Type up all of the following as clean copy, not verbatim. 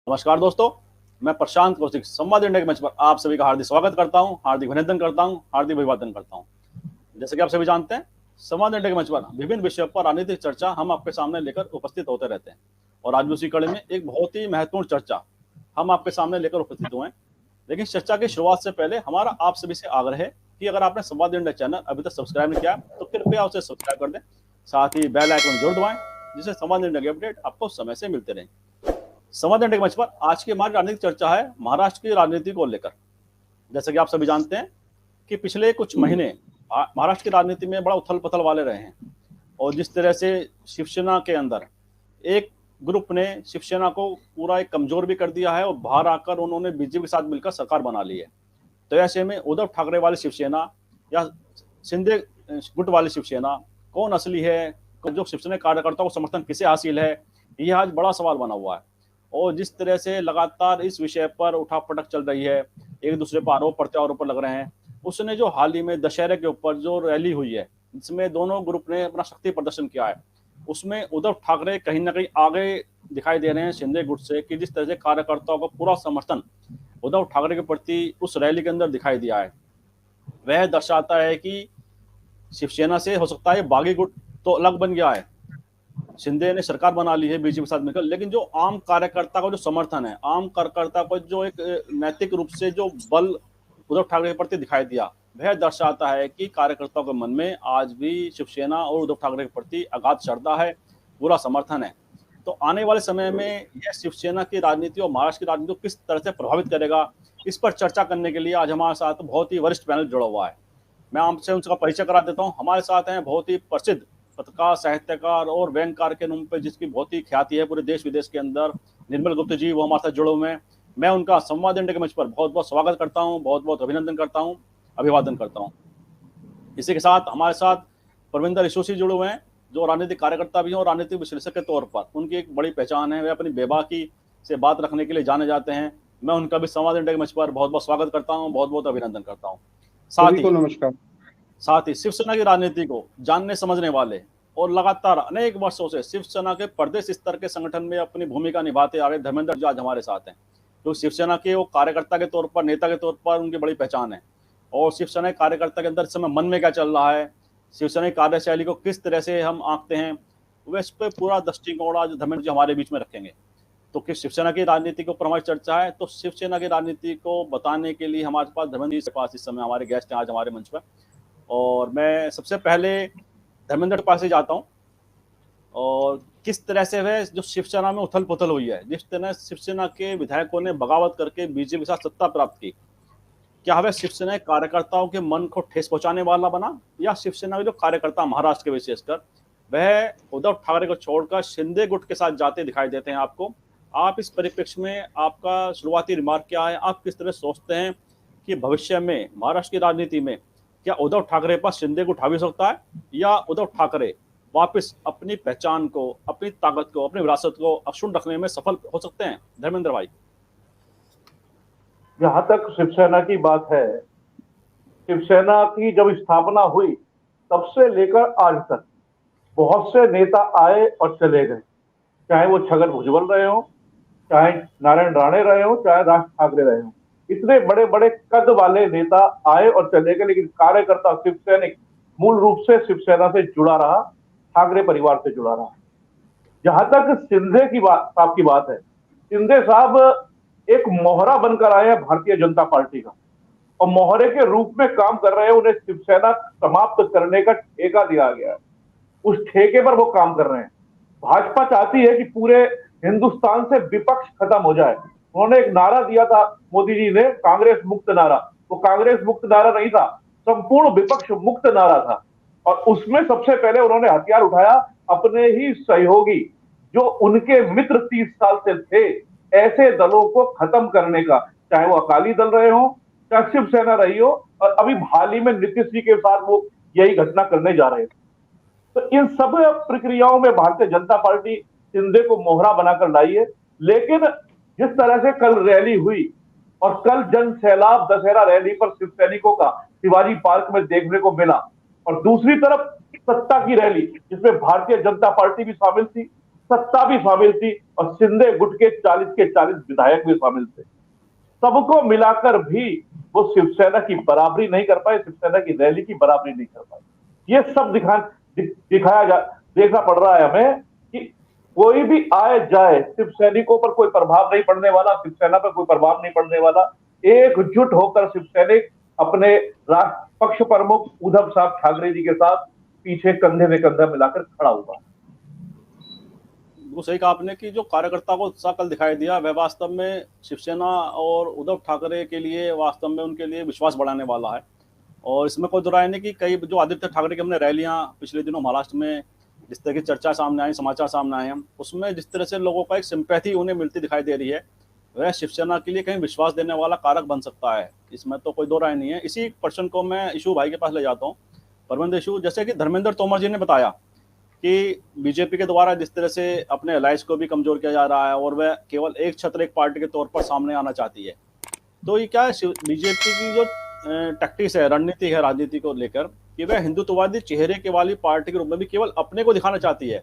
नमस्कार दोस्तों, मैं प्रशांत कौशिक संवाद इंडिया के मंच पर आप सभी का हार्दिक स्वागत करता हूं, हार्दिक अभिनंदन करता हूं, हार्दिक अभिवादन करता हूं। जैसे कि आप सभी जानते हैं, संवाद इंडिया के मंच पर विभिन्न विषयों पर राजनीतिक चर्चा हम आपके सामने लेकर उपस्थित होते रहते हैं। और आज भी उसी कड़ी में एक बहुत ही महत्वपूर्ण चर्चा हम आपके सामने लेकर उपस्थित हुए हैं। लेकिन चर्चा की शुरुआत से पहले हमारा आप सभी से आग्रह है कि अगर आपने संवाद इंडिया चैनल अभी तक सब्सक्राइब नहीं किया तो कृपया उसे सब्सक्राइब कर दें, साथ ही बेल आइकन जरूर दबाएं, जिससे संवाद इंडिया की अपडेट आपको समय से मिलते रहें। संवाद इंडिया के मंच पर आज की हमारी राजनीतिक चर्चा है महाराष्ट्र की राजनीति को लेकर। जैसे कि आप सभी जानते हैं कि पिछले कुछ महीने महाराष्ट्र की राजनीति में बड़ा उथल पथल वाले रहे हैं। और जिस तरह से शिवसेना के अंदर एक ग्रुप ने शिवसेना को पूरा एक कमजोर भी कर दिया है और बाहर आकर उन्होंने बीजेपी के साथ मिलकर सरकार बना ली है। तो ऐसे में उद्धव ठाकरे वाली शिवसेना या शिंदे गुट वाली शिवसेना कौन असली है, जो शिवसेना कार्यकर्ताओं को समर्थन किसे हासिल है, यह आज बड़ा सवाल बना हुआ है। और जिस तरह से लगातार इस विषय पर उठापटक चल रही है, एक दूसरे पर आरोप प्रत्यारोप लग रहे हैं। उसने जो हाल ही में दशहरे के ऊपर जो रैली हुई है, जिसमें दोनों ग्रुप ने अपना शक्ति प्रदर्शन किया है, उसमें उद्धव ठाकरे कहीं ना कहीं आगे दिखाई दे रहे हैं शिंदे गुट से, कि जिस तरह से कार्यकर्ताओं का पूरा समर्थन उद्धव ठाकरे के प्रति उस रैली के अंदर दिखाई दिया है, वह दर्शाता है कि शिवसेना से हो सकता है बागी गुट तो अलग बन गया है, शिंदे ने सरकार बना ली है बीजेपी के साथ मिलकर, लेकिन जो आम कार्यकर्ता का जो समर्थन है, आम कार्यकर्ता को जो एक नैतिक रूप से जो बल उद्धव ठाकरे के प्रति दिखाई दिया, वह दर्शाता है कि कार्यकर्ताओं के मन में आज भी शिवसेना और उद्धव ठाकरे के प्रति अगाध श्रद्धा है, पूरा समर्थन है। तो आने वाले समय में यह शिवसेना की राजनीति और महाराष्ट्र की राजनीति को किस तरह से प्रभावित करेगा, इस पर चर्चा करने के लिए आज हमारे साथ बहुत ही वरिष्ठ पैनल जुड़ा हुआ है। मैं आपसे उनका परिचय करा देता हूँ। हमारे साथ हैं बहुत ही प्रसिद्ध पत्रकार, साहित्यकार और व्यंगकार के नाम पे जिसकी बहुत ही ख्याति है पूरे देश विदेश के अंदर, निर्मल गुप्ता जी, वो हमारे साथ जुड़े हुए हैं। मैं उनका संवाद इंडिया के मंच पर बहुत बहुत स्वागत करता हूँ, बहुत बहुत अभिनंदन करता हूँ, अभिवादन करता हूँ। इसी के साथ हमारे साथ परविंदर ईशोसी जुड़े हुए हैं, जो राजनीतिक कार्यकर्ता भी हैं और राजनीतिक विश्लेषक के तौर पर उनकी एक बड़ी पहचान है, वे अपनी बेबाकी से बात रखने के लिए जाने जाते हैं। मैं उनका भी संवाद इंडिया के मंच पर बहुत बहुत स्वागत करता हूँ, बहुत बहुत अभिनंदन करता हूँ। साथ ही शिवसेना की राजनीति को जानने समझने वाले और लगातार अनेक वर्षों से शिवसेना के प्रदेश स्तर के संगठन में अपनी भूमिका निभाते आ रहे धर्मेंद्र जी आज हमारे साथ हैं, जो शिवसेना के वो कार्यकर्ता के तौर पर, नेता के तौर पर उनकी बड़ी पहचान है। और शिवसेना के कार्यकर्ता के अंदर इस समय मन में क्या चल रहा है, शिवसेना की कार्यशैली को किस तरह से हम आंकते हैं, वह इस पर पूरा दृष्टिकोण आज धर्मेंद्र जी हमारे बीच में रखेंगे। तो किस शिवसेना की राजनीति के ऊपर हमारी चर्चा है, तो शिवसेना की राजनीति को बताने के लिए हमारे पास धर्मेंद्र जी के पास इस समय हमारे गेस्ट हैं आज हमारे मंच पर। और मैं सबसे पहले धर्मेंद्र के पास ही जाता हूँ, और किस तरह से वह जो शिवसेना में उथल पुथल हुई है, जिस तरह शिवसेना के विधायकों ने बगावत करके बीजेपी के साथ सत्ता प्राप्त की, क्या वह शिवसेना कार्यकर्ताओं के मन को ठेस पहुंचाने वाला बना, या शिवसेना के जो कार्यकर्ता महाराष्ट्र के विशेषकर वह उद्धव ठाकरे को छोड़कर शिंदे गुट के साथ जाते दिखाई देते हैं आपको? आप इस परिप्रेक्ष्य में आपका शुरुआती रिमार्क क्या है? आप किस तरह सोचते हैं कि भविष्य में महाराष्ट्र की राजनीति में क्या उद्धव ठाकरे पर शिंदे गुट हावी हो सकता है, या उद्धव ठाकरे वापस अपनी पहचान को, अपनी ताकत को, अपनी विरासत को अक्षुण्ण रखने में सफल हो सकते हैं? धर्मेंद्र भाई। जहां तक शिवसेना की बात है, शिवसेना की जब स्थापना हुई तब से लेकर आज तक बहुत से नेता आए और चले गए, चाहे वो छगन भुजबल रहे हो, चाहे नारायण राणे रहे हो, चाहे राज ठाकरे रहे हो। इतने बड़े बड़े कद वाले नेता आए और चले गए, लेकिन कार्यकर्ता शिवसैनिक मूल रूप से शिवसेना से जुड़ा रहा, ठाकरे परिवार से जुड़ा रहा। जहां तक शिंदे की बात है, शिंदे साहब एक मोहरा बनकर आए हैं भारतीय जनता पार्टी का, और मोहरे के रूप में काम कर रहे हैं। उन्हें शिवसेना समाप्त करने का ठेका दिया गया है, उस ठेके पर वो काम कर रहे हैं। भाजपा चाहती है कि पूरे हिंदुस्तान से विपक्ष खत्म हो जाए। उन्होंने एक नारा दिया था मोदी जी ने, कांग्रेस मुक्त नारा। वो कांग्रेस मुक्त नारा नहीं था, संपूर्ण विपक्ष मुक्त नारा था। और उसमें सबसे पहले उन्होंने हथियार उठाया अपने ही सहयोगी, जो उनके मित्र 30 साल से थे, ऐसे दलों को खत्म करने का, चाहे वो अकाली दल रहे हो, चाहे शिवसेना रही हो, और अभी हाल ही में नीतीश जी के साथ वो यही घटना करने जा रहे थे। तो इन सब प्रक्रियाओं में भारतीय जनता पार्टी शिंदे को मोहरा बनाकर लाई है। लेकिन जिस तरह से कल रैली हुई और कल जन सैलाब दशहरा रैली पर शिव सैनिकों का शिवाजी पार्क में देखने को मिला, और दूसरी तरफ सत्ता की रैली जिसमें भारतीय जनता पार्टी भी शामिल थी, सत्ता भी शामिल थी और शिंदे गुट के 40 के 40 विधायक भी शामिल थे। सबको मिलाकर भी वो शिवसेना की बराबरी नहीं कर पाए, शिवसेना की रैली की बराबरी नहीं कर पाए। ये सब देखना पड़ रहा है हमें कि कोई भी आए जाए, शिव सैनिकों पर कोई प्रभाव नहीं पड़ने वाला, शिवसेना पर कोई प्रभाव नहीं पड़ने वाला। एकजुट होकर शिव सैनिक अपने राष्ट्र पक्ष प्रमुख उद्धव साहब ठाकरे जी के साथ पीछे कंधे में कंधा मिलाकर खड़ा हुआ। वो सही कहा आपने कि जो कार्यकर्ता को उत्साह कल दिखाई दिया वह वास्तव में शिवसेना और उद्धव ठाकरे के लिए वास्तव में उनके लिए विश्वास बढ़ाने वाला है। और इसमें कोई दो राय नहीं कि कई जो आदित्य ठाकरे की हमने रैलियां पिछले दिनों महाराष्ट्र में जिस तरह की चर्चा सामने आई, समाचार सामने आए हैं, उसमें जिस तरह से लोगों का एक सिंपैथी उन्हें मिलती दिखाई दे रही है, वह शिवसेना के लिए कहीं विश्वास देने वाला कारक बन सकता है। इसमें तो कोई दो राय नहीं है। इसी प्रश्न को मैं इशू भाई के पास ले जाता हूँ। परमेंद्र इशू, जैसे कि धर्मेंद्र तोमर जी ने बताया कि बीजेपी के द्वारा जिस तरह से अपने अलायंस को भी कमजोर किया जा रहा है और वह केवल एक छत्र एक पार्टी के तौर पर सामने आना चाहती है, तो ये क्या बीजेपी की जो टैक्टिक्स है, रणनीति है राजनीति को लेकर कि वह हिंदुत्ववादी चेहरे के वाली पार्टी के रूप में भी केवल अपने को दिखाना चाहती है,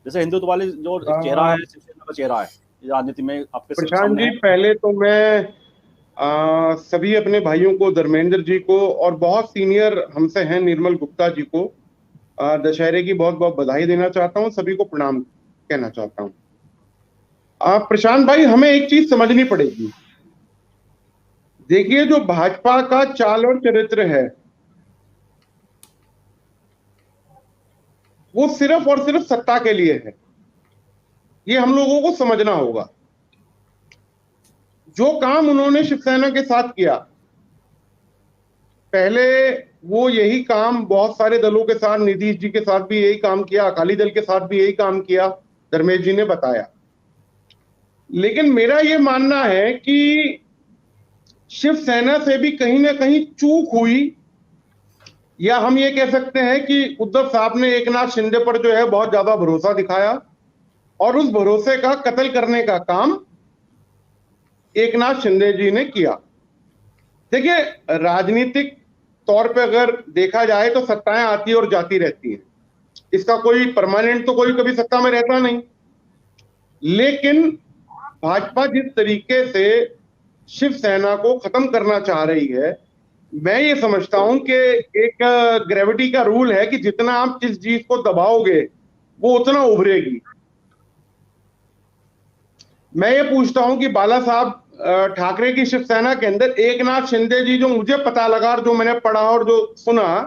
जैसे हिंदुत्ववादी जो चेहरा है शिवसेना का चेहरा है राजनीति में आपके प्रशांत जी, पहले तो मैं सभी अपने भाइयों को, धर्मेंद्र जी को और बहुत सीनियर हमसे हैं निर्मल गुप्ता जी को दशहरे की बहुत बहुत बधाई देना चाहता हूं, सभी को प्रणाम कहना चाहता हूं। प्रशांत भाई, हमें एक चीज समझनी पड़ेगी। देखिए, जो भाजपा का चाल और चरित्र है वो सिर्फ और सिर्फ सत्ता के लिए है, ये हम लोगों को समझना होगा। जो काम उन्होंने शिवसेना के साथ किया, पहले वो यही काम बहुत सारे दलों के साथ, नीतीश जी के साथ भी यही काम किया, अकाली दल के साथ भी यही काम किया, धर्मेंद्र जी ने बताया। लेकिन मेरा ये मानना है कि शिवसेना से भी कहीं ना कहीं चूक हुई, या हम ये कह सकते हैं कि उद्धव साहब ने एकनाथ शिंदे पर जो है बहुत ज्यादा भरोसा दिखाया और उस भरोसे का कत्ल करने का काम एकनाथ शिंदे जी ने किया। देखिए, राजनीतिक तौर पे अगर देखा जाए तो सत्ताएं आती और जाती रहती हैं, इसका कोई परमानेंट तो कोई कभी सत्ता में रहता नहीं। लेकिन भाजपा जिस तरीके से शिवसेना को खत्म करना चाह रही है, मैं ये समझता हूं कि एक ग्रेविटी का रूल है कि जितना आप जिस चीज को दबाओगे वो उतना उभरेगी। मैं ये पूछता हूं कि बाला साहब ठाकरे की शिवसेना के अंदर एकनाथ शिंदे जी, जो मुझे पता लगा और जो मैंने पढ़ा और जो सुना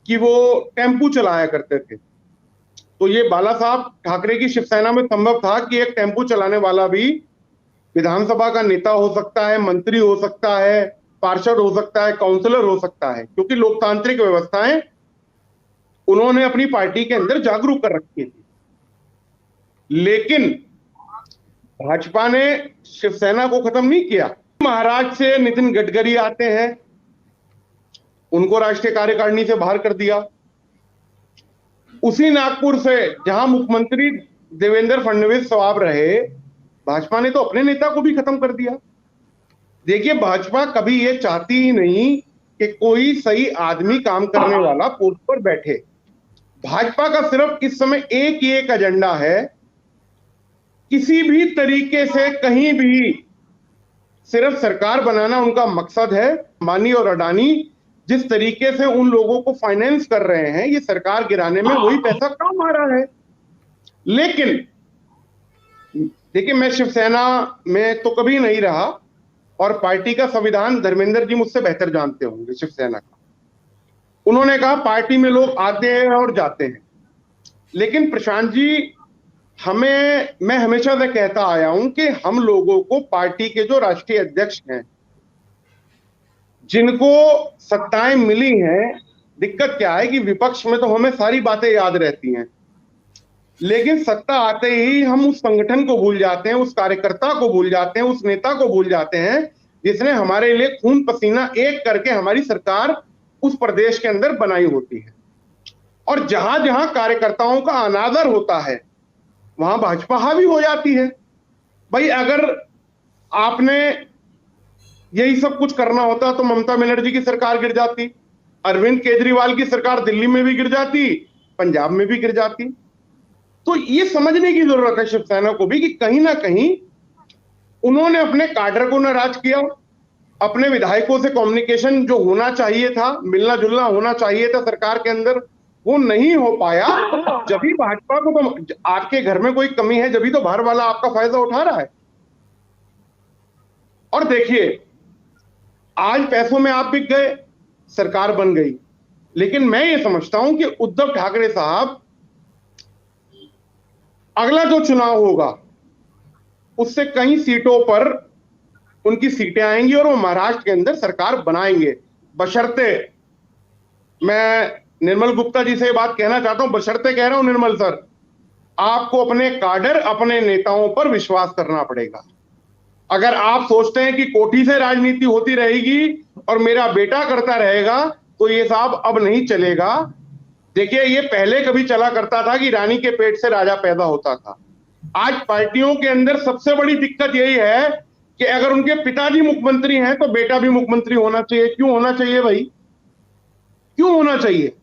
कि वो टेम्पू चलाया करते थे, तो ये बाला साहब ठाकरे की शिवसेना में संभव था कि एक टेम्पू चलाने वाला भी विधानसभा का नेता हो सकता है, मंत्री हो सकता है, पार्षद हो सकता है, काउंसलर हो सकता है, क्योंकि लोकतांत्रिक व्यवस्थाएं उन्होंने अपनी पार्टी के अंदर जागरूक कर रखी थी। लेकिन भाजपा ने शिवसेना को खत्म नहीं किया। महाराष्ट्र से नितिन गडकरी आते हैं, उनको राष्ट्रीय कार्यकारिणी से बाहर कर दिया। उसी नागपुर से जहां मुख्यमंत्री देवेंद्र फडणवीस साहब रहे, भाजपा ने तो अपने नेता को भी खत्म कर दिया। देखिए, भाजपा कभी ये चाहती ही नहीं कि कोई सही आदमी काम करने वाला पोस्ट पर बैठे। भाजपा का सिर्फ इस समय एक ही एक एजेंडा है, किसी भी तरीके से कहीं भी सिर्फ सरकार बनाना उनका मकसद है। अंबानी और अडानी जिस तरीके से उन लोगों को फाइनेंस कर रहे हैं, ये सरकार गिराने में वही पैसा काम आ रहा है। लेकिन देखिए, मैं शिवसेना में तो कभी नहीं रहा और पार्टी का संविधान धर्मेंद्र जी मुझसे बेहतर जानते होंगे शिवसेना का। उन्होंने कहा पार्टी में लोग आते हैं और जाते हैं, लेकिन प्रशांत जी, मैं हमेशा से कहता आया हूं कि हम लोगों को पार्टी के जो राष्ट्रीय अध्यक्ष हैं, जिनको सत्ताएं मिली हैं, दिक्कत क्या है कि विपक्ष में तो हमें सारी बातें याद रहती हैं, लेकिन सत्ता आते ही हम उस संगठन को भूल जाते हैं, उस कार्यकर्ता को भूल जाते हैं, उस नेता को भूल जाते हैं जिसने हमारे लिए खून पसीना एक करके हमारी सरकार उस प्रदेश के अंदर बनाई होती है। और जहां जहां कार्यकर्ताओं का अनादर होता है वहां भाजपा हावी हो जाती है। भाई, अगर आपने यही सब कुछ करना होता तो ममता बनर्जी की सरकार गिर जाती, अरविंद केजरीवाल की सरकार दिल्ली में भी गिर जाती, पंजाब में भी गिर जाती। तो ये समझने की जरूरत है शिवसेना को भी कि कहीं ना कहीं उन्होंने अपने काडर को नाराज किया, अपने विधायकों से कम्युनिकेशन जो होना चाहिए था, मिलना जुलना होना चाहिए था सरकार के अंदर, वो नहीं हो पाया। जब भी भाजपा को तो आपके घर में कोई कमी है, जब भी तो बाहर वाला आपका फायदा उठा रहा है। और देखिए, आज पैसों में आप बिक गए, सरकार बन गई, लेकिन मैं ये समझता हूं कि उद्धव ठाकरे साहब अगला जो चुनाव होगा उससे कई सीटों पर उनकी सीटें आएंगी और वो महाराष्ट्र के अंदर सरकार बनाएंगे, बशर्ते, मैं निर्मल गुप्ता जी से ये बात कहना चाहता हूं, बशर्ते कह रहा हूं निर्मल सर, आपको अपने काडर, अपने नेताओं पर विश्वास करना पड़ेगा। अगर आप सोचते हैं कि कोठी से राजनीति होती रहेगी और मेरा बेटा करता रहेगा, तो ये साहब अब नहीं चलेगा। देखिए, ये पहले कभी चला करता था कि रानी के पेट से राजा पैदा होता था। आज पार्टियों के अंदर सबसे बड़ी दिक्कत यही है कि अगर उनके पिताजी मुख्यमंत्री हैं तो बेटा भी मुख्यमंत्री होना चाहिए। क्यों होना चाहिए भाई? क्यों होना चाहिए?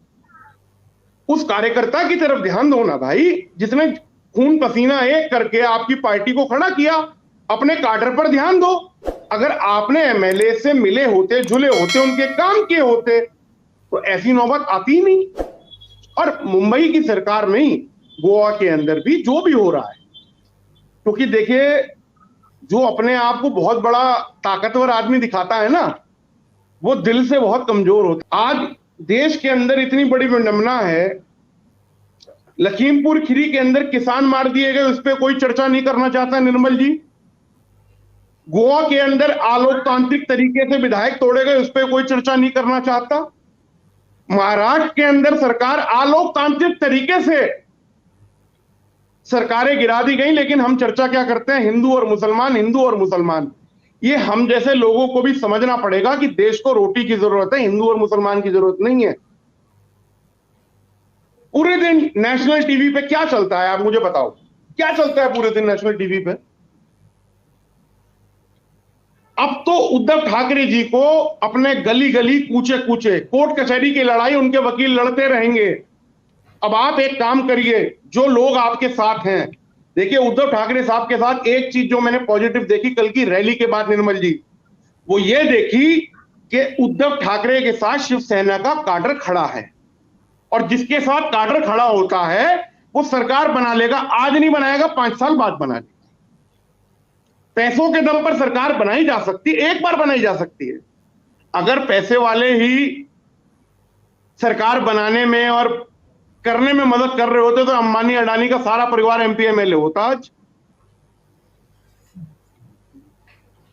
उस कार्यकर्ता की तरफ ध्यान दो ना भाई, जिसने खून पसीना एक करके आपकी पार्टी को खड़ा किया। अपने काडर पर ध्यान दो। अगर आपने एमएलए से मिले होते, जुले होते, उनके काम किए होते, तो ऐसी नौबत आती ही नहीं। और मुंबई की सरकार में ही, गोवा के अंदर भी जो भी हो रहा है, क्योंकि देखिए, जो अपने आप को बहुत बड़ा ताकतवर आदमी दिखाता है ना, वो दिल से बहुत कमजोर होता है। आज देश के अंदर इतनी बड़ी विडंबना है, लखीमपुर खीरी के अंदर किसान मार दिए गए, उस पर कोई चर्चा नहीं करना चाहता निर्मल जी। गोवा के अंदर अलोकतांत्रिक तरीके से विधायक तोड़े गए, उस पर कोई चर्चा नहीं करना चाहता। महाराष्ट्र के अंदर सरकार अलोकतांत्रिक तरीके से सरकारें गिरा दी गई, लेकिन हम चर्चा क्या करते हैं? हिंदू और मुसलमान, हिंदू और मुसलमान। ये हम जैसे लोगों को भी समझना पड़ेगा कि देश को रोटी की जरूरत है, हिंदू और मुसलमान की जरूरत नहीं है। पूरे दिन नेशनल टीवी पे क्या चलता है, आप मुझे बताओ, क्या चलता है पूरे दिन नेशनल टीवी पे? अब तो उद्धव ठाकरे जी को अपने गली गली, कूचे कूचे, कोर्ट कचहरी की लड़ाई उनके वकील लड़ते रहेंगे। अब आप एक काम करिए, जो लोग आपके साथ हैं, देखिए उद्धव ठाकरे साहब के साथ एक चीज जो मैंने पॉजिटिव देखी कल की रैली के बाद निर्मल जी, वो ये देखी कि उद्धव ठाकरे के साथ शिवसेना का काडर खड़ा है, और जिसके साथ काडर खड़ा होता है वो सरकार बना लेगा। आज नहीं बनाएगा, 5 साल बाद बना लेगा। पैसों के दम पर सरकार बनाई जा सकती, एक बार बनाई जा सकती है। अगर पैसे वाले ही सरकार बनाने में और करने में मदद कर रहे होते तो अंबानी अडानी का सारा परिवार एमपी एमएलए होता आज।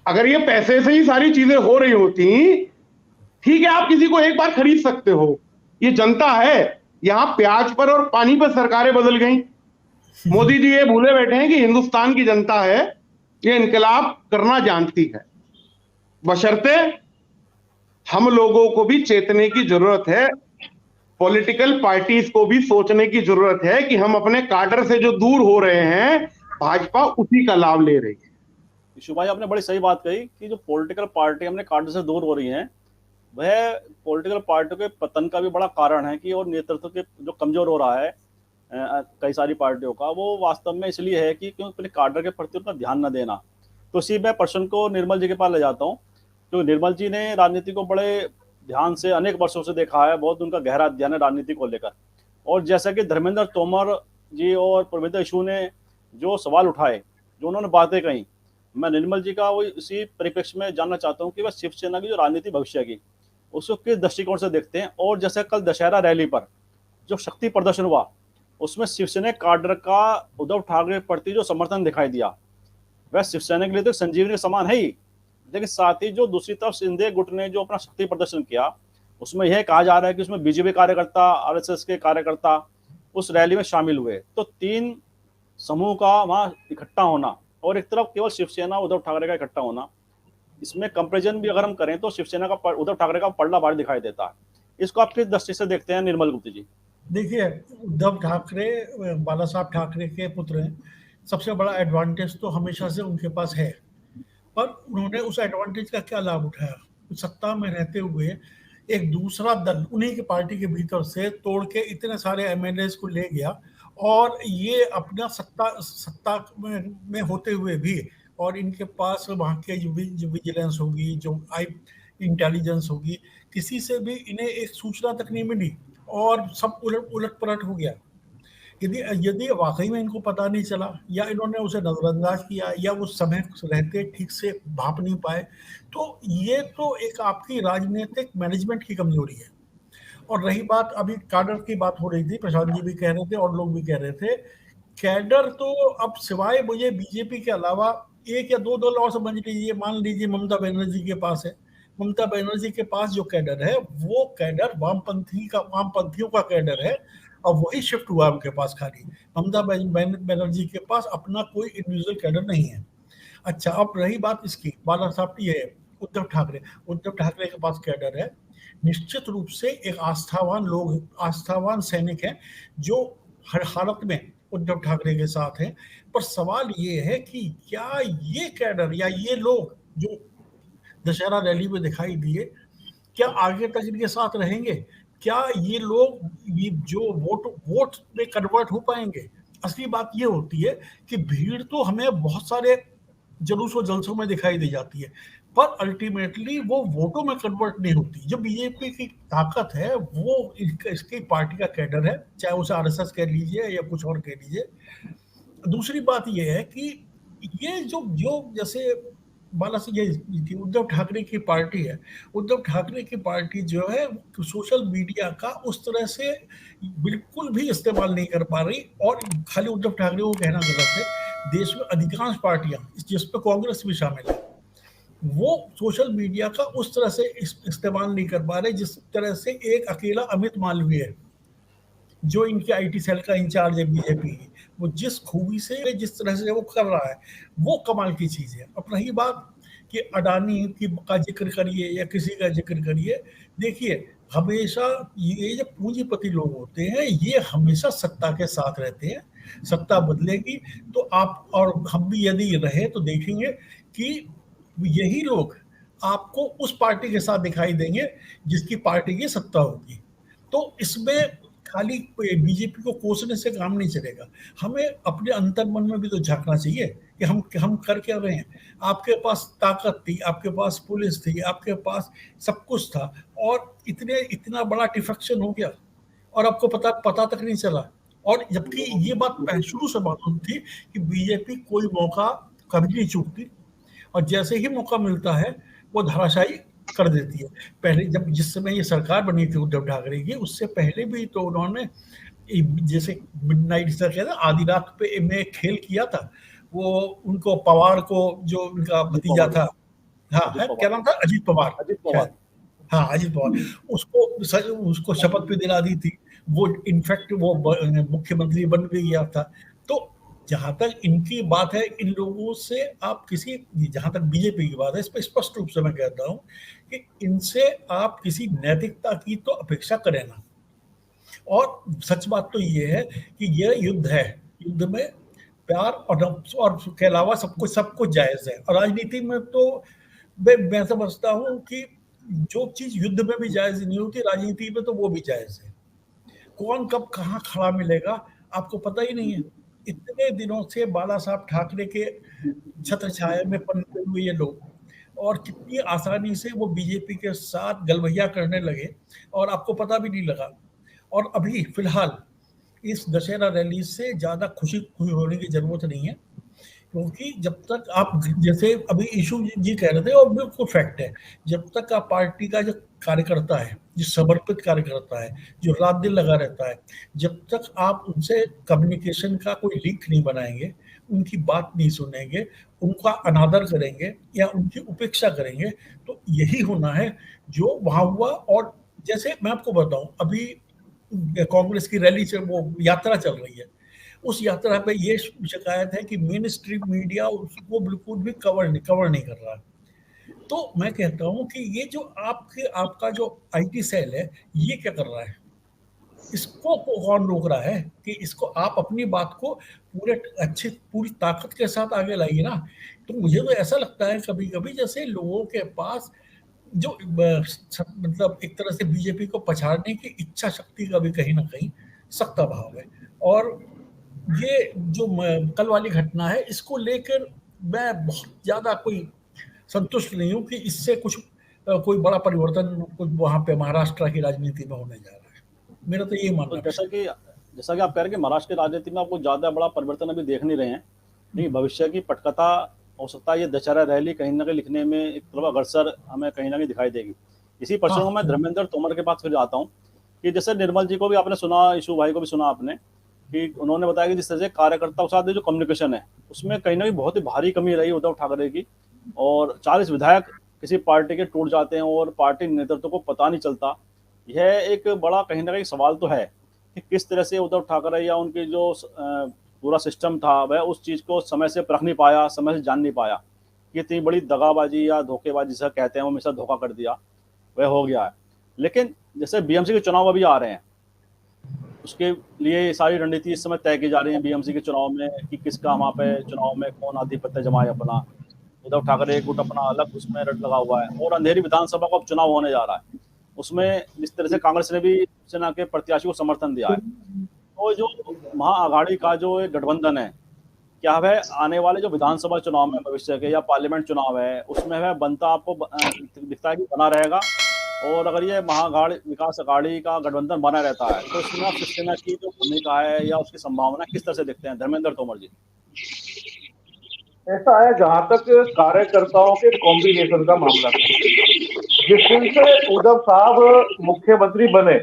अगर ये पैसे से ही सारी चीजें हो रही होती, ठीक है, आप किसी को एक बार खरीद सकते हो, ये जनता है। यहां प्याज पर और पानी पर सरकारें बदल गई। मोदी जी ये भूले बैठे हैं कि हिंदुस्तान की जनता है, ये इनकलाब करना जानती है। बशर्ते हम लोगों को भी चेतने की जरूरत है, पॉलिटिकल पार्टीज को भी सोचने की जरूरत है कि हम अपने काडर से जो दूर हो रहे हैं, भाजपा उसी का लाभ ले रही है। ईशु भाई, आपने बड़ी सही बात कही कि जो पॉलिटिकल पार्टी हमने काडर से दूर हो रही हैं, वह पॉलिटिकल पार्टियों के पतन का भी बड़ा कारण है कि और नेतृत्व के जो कमजोर हो रहा है कई सारी पार्टियों का, वो वास्तव में इसलिए है कि क्योंकि अपने काडर के प्रति उतना ध्यान न देना। तो इसी मैं प्रश्न को निर्मल जी के पास ले जाता हूँ, क्योंकि निर्मल जी ने राजनीति को बड़े ध्यान से अनेक वर्षों से देखा है, बहुत उनका गहरा अध्ययन है राजनीति को लेकर। और जैसा कि धर्मेंद्र तोमर जी और प्रवीण ईशू ने जो सवाल उठाए, जो उन्होंने बातें कही, मैं निर्मल जी का वो इसी परिप्रेक्ष्य में जानना चाहता हूँ कि वह शिवसेना की जो राजनीति भविष्य की, उसको किस दृष्टिकोण से देखते हैं। और जैसे कल दशहरा रैली पर जो शक्ति प्रदर्शन हुआ, उसमें शिवसेना काडर का उद्धव ठाकरे के प्रति जो समर्थन दिखाई दिया, वह शिवसेना के लिए तो संजीवनी के समान है ही, लेकिन साथ ही जो दूसरी तरफ शिंदे गुट ने जो अपना शक्ति प्रदर्शन किया, उसमें यह कहा जा रहा है कि उसमें बीजेपी कार्यकर्ता, आरएसएस के कार्यकर्ता उस रैली में शामिल हुए। तो 3 समूह का वहां इकट्ठा होना और एक तरफ केवल शिवसेना उद्धव ठाकरे का इकट्ठा होना, इसमें कंपेरिजन भी अगर हम करें तो शिवसेना का उद्धव ठाकरे का पलड़ा भारी दिखाई देता है। इसको आप किस दृष्टि से देखते हैं निर्मल गुप्ता जी? देखिए, उद्धव ठाकरे बाला साहब ठाकरे के पुत्र हैं। सबसे बड़ा एडवांटेज तो हमेशा से उनके पास है, पर उन्होंने उस एडवांटेज का क्या लाभ उठाया? सत्ता में रहते हुए एक दूसरा दल उन्हीं की पार्टी के भीतर से तोड़ के इतने सारे एमएलए को ले गया और ये अपना सत्ता में होते हुए भी, और इनके पास वहाँ के जो विजिलेंस होगी, जो आई इंटेलिजेंस होगी, किसी से भी इन्हें एक सूचना तक नहीं मिली और सब उलट पलट हो गया। यदि यदि वाकई में इनको पता नहीं चला या इन्होंने उसे नजरअंदाज किया या उस समय रहते ठीक से भाप नहीं पाए, तो ये तो एक आपकी राजनीतिक मैनेजमेंट की कमजोरी है। और रही बात, अभी कैडर की बात हो रही थी, प्रशांत जी भी कह रहे थे और लोग भी कह रहे थे, कैडर तो अब सिवाय मुझे बीजेपी के अलावा एक या दो दल और समझ लीजिए, मान लीजिए ममता बनर्जी के पास है। ममता बनर्जी के पास जो कैडर है वो कैडर वामपंथियों का कैडर है, और वही शिफ्ट हुआ उनके पास खाली। ममता बनर्जी के पास अपना कोई इंडिविजुअल कैडर नहीं है। अच्छा, अब रही बात इसकी, बाला साहब की है उद्धव ठाकरे के पास कैडर है, निश्चित रूप से एक आस्थावान सैनिक है जो हर हालत में उद्धव ठाकरे के साथ हैं। पर सवाल ये है कि क्या ये कैडर या ये लोग जो दशहरा रैली में दिखाई दिए, क्या आगे तक इनके साथ रहेंगे? क्या ये लोग ये जो वोट में कन्वर्ट हो पाएंगे? असली बात ये होती है कि भीड़ तो हमें बहुत सारे जुलूसों जलसों में दिखाई दे जाती है, पर अल्टीमेटली वो वोटों में कन्वर्ट नहीं होती। जो बीजेपी की ताकत है वो इसकी पार्टी का कैडर है, चाहे उसे आरएसएस कह लीजिए या कुछ और कह लीजिए। दूसरी बात ये है कि ये जो जैसे बाला से ये उद्धव ठाकरे की पार्टी है, उद्धव ठाकरे की पार्टी जो है सोशल मीडिया का उस तरह से बिल्कुल भी इस्तेमाल नहीं कर पा रही। और खाली उद्धव ठाकरे को कहना गलत है, देश में अधिकांश पार्टियां जिसमें कांग्रेस भी शामिल है, वो सोशल मीडिया का उस तरह से इस्तेमाल नहीं कर पा रहे जिस तरह से एक अकेला अमित मालवीय है जो इनके आईटी सेल का इंचार्ज है बीजेपी की, वो जिस खूबी से जिस तरह से वो कर रहा है वो कमाल की चीज है। अब रही बात कि अडानी का जिक्र करिए या किसी का जिक्र करिए, देखिए हमेशा ये जो पूंजीपति लोग होते हैं ये हमेशा सत्ता के साथ रहते हैं। सत्ता बदलेगी तो आप और हम भी यदि रहे तो देखेंगे कि यही लोग आपको उस पार्टी के साथ दिखाई देंगे जिसकी पार्टी की सत्ता होगी। तो इसमें खाली बीजेपी को कोसने से काम नहीं चलेगा, हमें अपने अंतर मन में भी तो झांकना चाहिए कि हम कर क्या रहे हैं। आपके पास ताकत थी, आपके पास पुलिस थी, आपके पास सब कुछ था, और इतना बड़ा डिफेक्शन हो गया और आपको पता तक नहीं चला। और जबकि ये बात शुरू से मालूम थी कि बीजेपी कोई मौका कभी नहीं चूकती, और जैसे ही मौका मिलता है वो धराशायी कर देती है। पहले जिस समय ये सरकार बनी थी उद्धव ठाकरे की, उससे पहले भी तो उन्होंने जैसे मिडनाइट सर कहते हैं आधी रात पे में खेल किया था, वो उनको पवार को जो उनका भतीजा था, हाँ क्या नाम था, अजीत पवार, हाँ अजीत पवार, उसको शपथ भी दिला दी थी। वो इनफैक्ट वो मुख्यमंत्री बन भी गया था। तो जहां तक इनकी बात है, इन लोगों से आप जहां तक बीजेपी की बात है, इस पर स्पष्ट रूप से मैं कहता हूं कि इनसे आप किसी नैतिकता की तो अपेक्षा करें ना। और सच बात तो ये है कि यह युद्ध है, युद्ध में प्यार और के अलावा सब कुछ जायज है। और राजनीति में तो मैं समझता हूं कि जो चीज युद्ध में भी जायज नहीं होती, राजनीति में तो वो भी जायज है। कौन कब कहाँ खड़ा मिलेगा आपको पता ही नहीं है। इतने दिनों से बाला साहब ठाकरे के छत्र छाया में पनपे हुए ये लोग, और कितनी आसानी से वो बीजेपी के साथ गलबैया करने लगे और आपको पता भी नहीं लगा। और अभी फिलहाल इस दशहरा रैली से ज्यादा खुशी होने की जरूरत नहीं है, क्योंकि जब तक आप, जैसे अभी ईशू जी कह रहे थे और बिल्कुल फैक्ट है, जब तक आप पार्टी का जो कार्यकर्ता है, जो समर्पित कार्यकर्ता है, जो रात दिन लगा रहता है, जब तक आप उनसे कम्युनिकेशन का कोई लिंक नहीं बनाएंगे, उनकी बात नहीं सुनेंगे, उनका अनादर करेंगे या उनकी उपेक्षा करेंगे, तो यही होना है जो वहां हुआ। और जैसे मैं आपको बताऊं, अभी कांग्रेस की रैली से वो यात्रा चल रही है, उस यात्रा पे ये शिकायत है कि मेन स्ट्रीम मीडिया उसको बिल्कुल भी कवर नहीं कर रहा। तो मैं कहता हूं कि ये जो आपका जो आईटी सेल है ये क्या कर रहा है, इसको कौन रोक रहा है कि इसको आप अपनी बात को पूरी ताकत के साथ आगे लाइए ना। तो मुझे तो ऐसा लगता है कभी कभी जैसे लोगों के पास जो मतलब एक तरह से बीजेपी को पछाड़ने की इच्छा शक्ति का भी कहीं ना कहीं सख्त अभाव है। और ये जो कल वाली घटना है, इसको लेकर मैं बहुत ज्यादा कोई संतुष्ट नहीं हूँ कि इससे कुछ कोई बड़ा परिवर्तन कुछ वहां पे महाराष्ट्र की राजनीति में होने जा रहा है। मेरा तो ये तो मानना है। जैसा कि आप कह रहे हैं कि महाराष्ट्र की राजनीति में आपको ज्यादा बड़ा परिवर्तन अभी देख नहीं रहे हैं, लेकिन भविष्य की पटकथा हो सकता है ये दशहरा रैली कहीं ना कहीं लिखने में एक तरफ अग्रसर हमें कहीं ना कहीं दिखाई देगी। इसी प्रश्न को मैं धर्मेंद्र तोमर के पास फिर आता हूँ कि जैसे निर्मल जी को भी आपने सुना, ईशू भाई को भी सुना आपने कि उन्होंने बताया कि जिस तरह से कार्यकर्ताओं के साथ जो कम्युनिकेशन है उसमें कहीं ना कहीं बहुत ही भारी कमी रही उद्धव ठाकरे की, और 40 विधायक किसी पार्टी के टूट जाते हैं और पार्टी नेतृत्व को पता नहीं चलता। यह एक बड़ा कहीं ना कहीं सवाल तो है कि किस तरह से उद्धव ठाकरे या उनकी जो पूरा सिस्टम था वह उस चीज़ को समय से परख नहीं पाया, समय से जान नहीं पाया कि इतनी बड़ी दगाबाजी या धोखेबाजी जिसे कहते हैं वो हमेशा धोखा कर दिया, वह हो गया है। लेकिन जैसे बीएमसी के चुनाव अभी आ रहे हैं, उसके लिए सारी रणनीति इस समय तय की जा रही है बीएमसी के चुनाव में कि किसका वहाँ पे चुनाव में कौन आधिपत्य जमाए अपना। उद्धव ठाकरे एक गुट अपना अलग उसमें रट लगा हुआ है, और अंधेरी विधानसभा का अब चुनाव होने जा रहा है, उसमें जिस तरह से कांग्रेस ने भी सेना के प्रत्याशी को समर्थन दिया है, तो जो महाआघाड़ी का जो एक गठबंधन है, क्या वह आने वाले जो विधानसभा चुनाव में भविष्य के या पार्लियामेंट चुनाव है उसमें वह बनता आपको दिखता है कि बना रहेगा? और अगर ये महाआघाड़ी विकास अघाड़ी का गठबंधन बना रहता है तो इसमें आप शिवसेना की जो भूमिका है या उसकी संभावना किस तरह से देखते हैं धर्मेंद्र तोमर जी? ऐसा है, जहां तक कार्यकर्ताओं के कॉम्बिनेशन का मामला था, जिस दिन से उद्धव साहब मुख्यमंत्री बने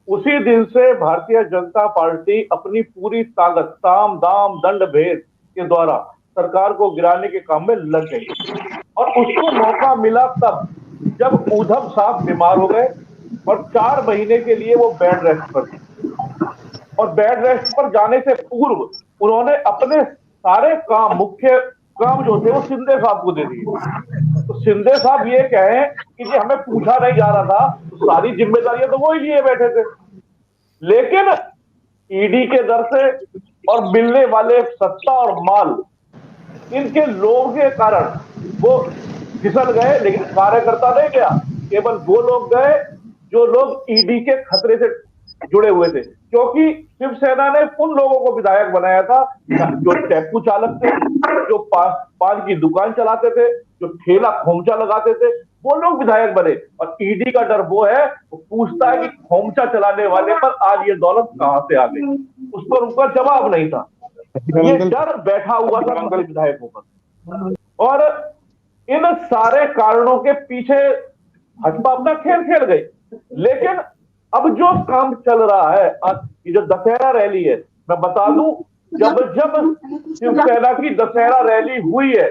उसी दिन से भारतीय जनता पार्टी अपनी पूरी ताकत साम दाम दंड भेद के द्वारा सरकार को गिराने के काम में लग गई, और उसको मौका मिला तब जब उद्धव साहब बीमार हो गए और 4 महीने के लिए वो बेड रेस्ट पर थे। और बेड रेस्ट पर जाने से पूर्व उन्होंने अपने सारे काम, मुख्य काम जो थे वो शिंदे साहब को दे दिए। तो शिंदे साहब ये कहें कि जी हमें पूछा नहीं जा रहा था, तो सारी जिम्मेदारियां तो वो ही लिए बैठे थे। लेकिन ईडी के दर से और मिलने वाले सत्ता और माल, इनके लोभ के कारण वो फिसल गए, लेकिन कार्यकर्ता नहीं गया। केवल वो लोग गए जो लोग ईडी के खतरे से जुड़े हुए थे, क्योंकि शिवसेना ने उन लोगों को विधायक बनाया था जो टेम्पू चालक थे, जो पान की दुकान चलाते थे, जो ठेला खोमचा लगाते थे, वो लोग विधायक बने। और ईडी का डर वो है, वो पूछता है कि खोमचा चलाने वाले पर आज ये दौलत कहां से आ गई, उस पर उनका जवाब नहीं था। ये डर बैठा हुआ था विधायकों पर, और इन सारे कारणों के पीछे भाजपा अपना खेल खेल गई। लेकिन अब जो काम चल रहा है, ये जो दशहरा रैली है, मैं बता दूं, जब शिवसेना की दशहरा रैली हुई है